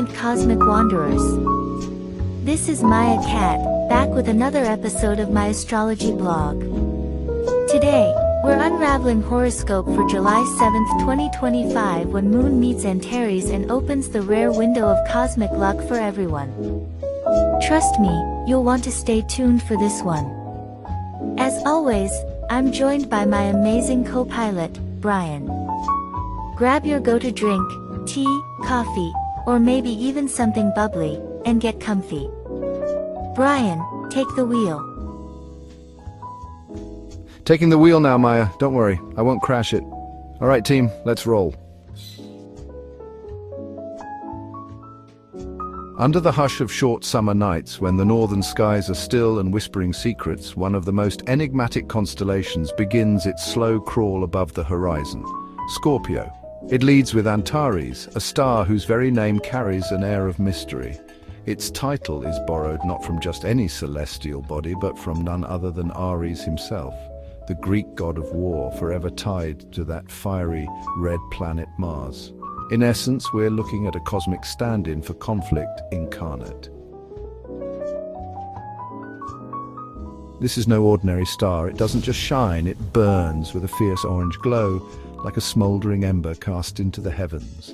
and cosmic wanderers. This is Maya Cat, back with another episode of my astrology blog. Today, we're unraveling horoscope for July 7th, 2025 when Moon meets Antares and opens the rare window of cosmic luck for everyone. Trust me, you'll want to stay tuned for this one. As always, I'm joined by my amazing co-pilot, Brian. Grab your go-to drink, tea, coffee, or maybe even something bubbly, and get comfy. Brian, take the wheel. Taking the wheel now, Maya. Don't worry, I won't crash it. All right, team, let's roll. Under the hush of short summer nights, when the northern skies are still and whispering secrets, one of the most enigmatic constellations begins its slow crawl above the horizon. Scorpio. It leads with Antares, a star whose very name carries an air of mystery. Its title is borrowed not from just any celestial body, but from none other than Ares himself, the Greek god of war, forever tied to that fiery, red planet Mars. In essence, we're looking at a cosmic stand-in for conflict incarnate. This is no ordinary star. It doesn't just shine, it burns with a fierce orange glow, like a smouldering ember cast into the heavens.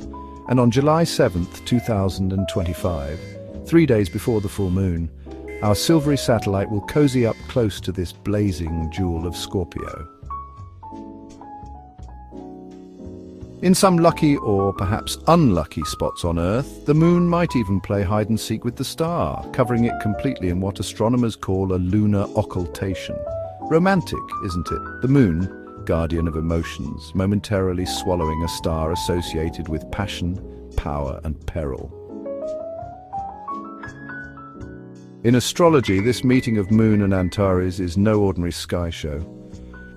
And on July 7th, 2025, 3 days before the full moon, our silvery satellite will cozy up close to this blazing jewel of Scorpio. In some lucky or perhaps unlucky spots on Earth, the moon might even play hide-and-seek with the star, covering it completely in what astronomers call a lunar occultation. Romantic, isn't it? The moon, guardian of emotions, momentarily swallowing a star associated with passion, power, and peril. In astrology, this meeting of Moon and Antares is no ordinary sky show.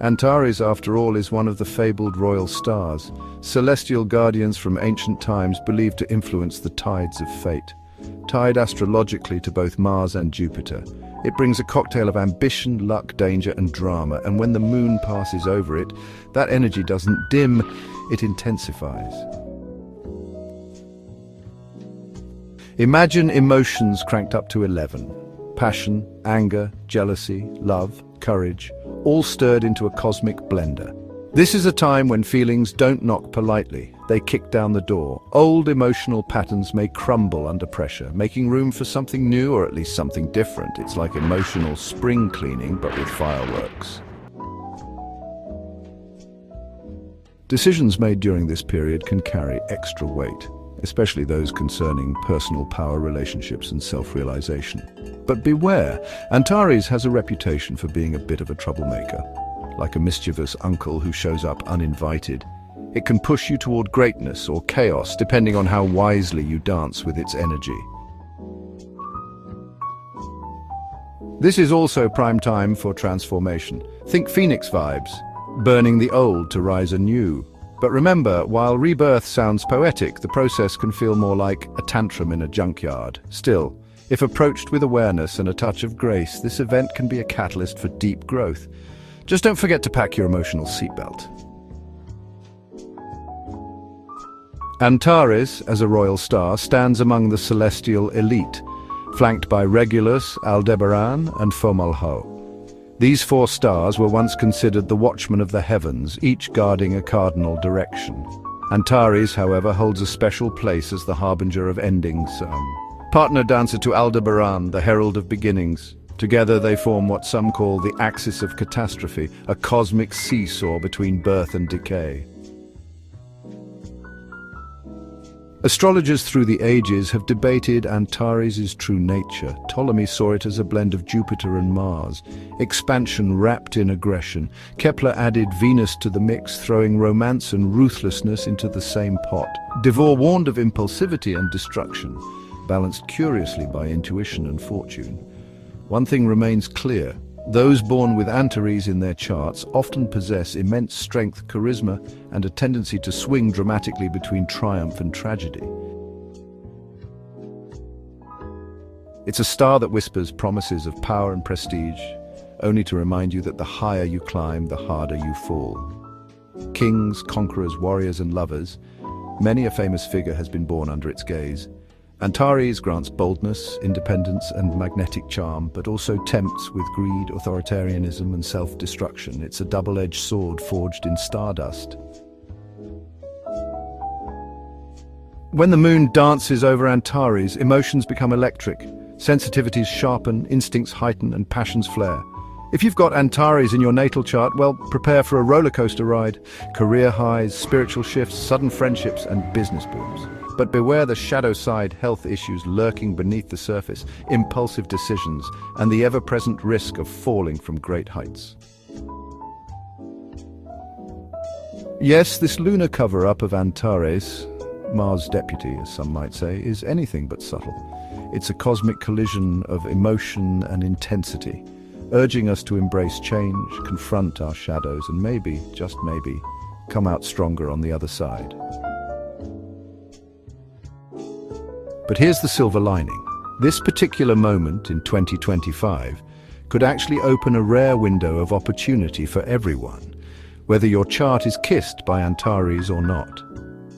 Antares, after all, is one of the fabled royal stars, celestial guardians from ancient times believed to influence the tides of fate. Tied astrologically to both Mars and Jupiter, it brings a cocktail of ambition, luck, danger, and drama, and when the moon passes over it, that energy doesn't dim, it intensifies. Imagine emotions cranked up to 11. Passion, anger, jealousy, love, courage, all stirred into a cosmic blender. This is a time when feelings don't knock politely, they kick down the door. Old emotional patterns may crumble under pressure, making room for something new or at least something different. It's like emotional spring cleaning, but with fireworks. Decisions made during this period can carry extra weight, especially those concerning personal power relationships and self-realization. But beware, Antares has a reputation for being a bit of a troublemaker. Like a mischievous uncle who shows up uninvited, it can push you toward greatness or chaos depending on how wisely you dance with its energy. This is also prime time for transformation. Think Phoenix vibes, burning the old to rise anew. But remember, while rebirth sounds poetic, the process can feel more like a tantrum in a junkyard. Still, if approached with awareness and a touch of grace, this event can be a catalyst for deep growth. Just don't forget to pack your emotional seatbelt. Antares, as a royal star, stands among the celestial elite, flanked by Regulus, Aldebaran, and Fomalhaut. These four stars were once considered the watchmen of the heavens, each guarding a cardinal direction. Antares, however, holds a special place as the harbinger of endings. Partner dancer to Aldebaran, the herald of beginnings. Together they form what some call the axis of catastrophe, a cosmic seesaw between birth and decay. Astrologers through the ages have debated Antares' true nature. Ptolemy saw it as a blend of Jupiter and Mars, expansion wrapped in aggression. Kepler added Venus to the mix, throwing romance and ruthlessness into the same pot. Devore warned of impulsivity and destruction, balanced curiously by intuition and fortune. One thing remains clear. Those born with Antares in their charts often possess immense strength, charisma, and a tendency to swing dramatically between triumph and tragedy. It's a star that whispers promises of power and prestige, only to remind you that the higher you climb, the harder you fall. Kings, conquerors, warriors, and lovers, many a famous figure has been born under its gaze. Antares grants boldness, independence, and magnetic charm, but also tempts with greed, authoritarianism, and self-destruction. It's a double-edged sword forged in stardust. When the moon dances over Antares, emotions become electric. Sensitivities sharpen, instincts heighten, and passions flare. If you've got Antares in your natal chart, well, prepare for a roller coaster ride. Career highs, spiritual shifts, sudden friendships, and business booms. But beware the shadow side, health issues lurking beneath the surface, impulsive decisions, and the ever-present risk of falling from great heights. Yes, this lunar cover-up of Antares, Mars' deputy, as some might say, is anything but subtle. It's a cosmic collision of emotion and intensity, urging us to embrace change, confront our shadows, and maybe, just maybe, come out stronger on the other side. But here's the silver lining. This particular moment in 2025 could actually open a rare window of opportunity for everyone, whether your chart is kissed by Antares or not.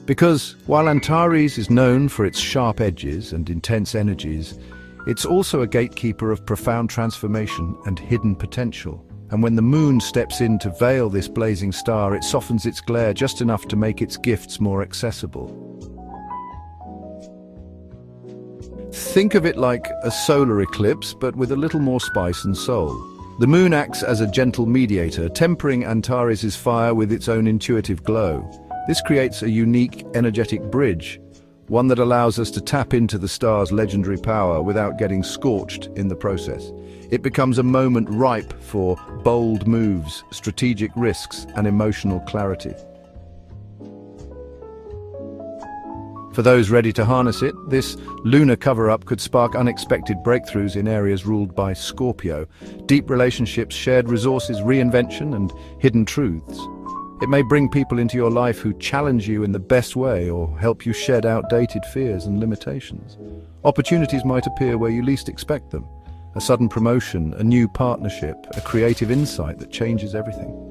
Because while Antares is known for its sharp edges and intense energies, it's also a gatekeeper of profound transformation and hidden potential. And when the moon steps in to veil this blazing star, it softens its glare just enough to make its gifts more accessible. Think of it like a solar eclipse, but with a little more spice and soul. The moon acts as a gentle mediator, tempering Antares' fire with its own intuitive glow. This creates a unique, energetic bridge, one that allows us to tap into the star's legendary power without getting scorched in the process. It becomes a moment ripe for bold moves, strategic risks, and emotional clarity. For those ready to harness it, this lunar cover-up could spark unexpected breakthroughs in areas ruled by Scorpio. Deep relationships, shared resources, reinvention, and hidden truths. It may bring people into your life who challenge you in the best way or help you shed outdated fears and limitations. Opportunities might appear where you least expect them. A sudden promotion, a new partnership, a creative insight that changes everything.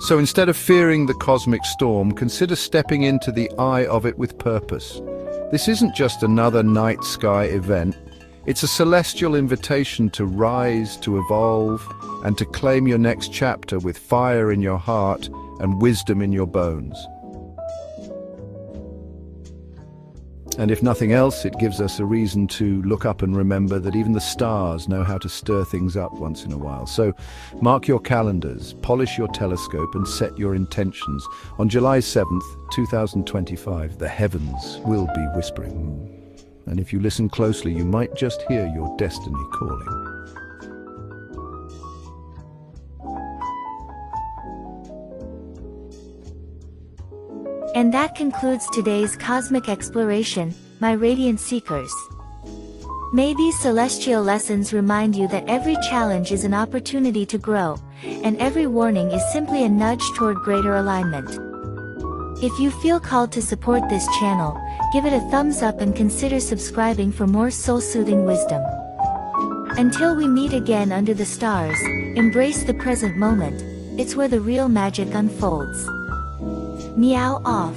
So instead of fearing the cosmic storm, consider stepping into the eye of it with purpose. This isn't just another night sky event. It's a celestial invitation to rise, to evolve, and to claim your next chapter with fire in your heart and wisdom in your bones. And if nothing else, it gives us a reason to look up and remember that even the stars know how to stir things up once in a while. So mark your calendars, polish your telescope, and set your intentions. On July 7th, 2025, the heavens will be whispering. And if you listen closely, you might just hear your destiny calling. And that concludes today's cosmic exploration, my radiant seekers. May these celestial lessons remind you that every challenge is an opportunity to grow, and every warning is simply a nudge toward greater alignment. If you feel called to support this channel, give it a thumbs up and consider subscribing for more soul-soothing wisdom. Until we meet again under the stars, embrace the present moment. It's where the real magic unfolds. Meow off.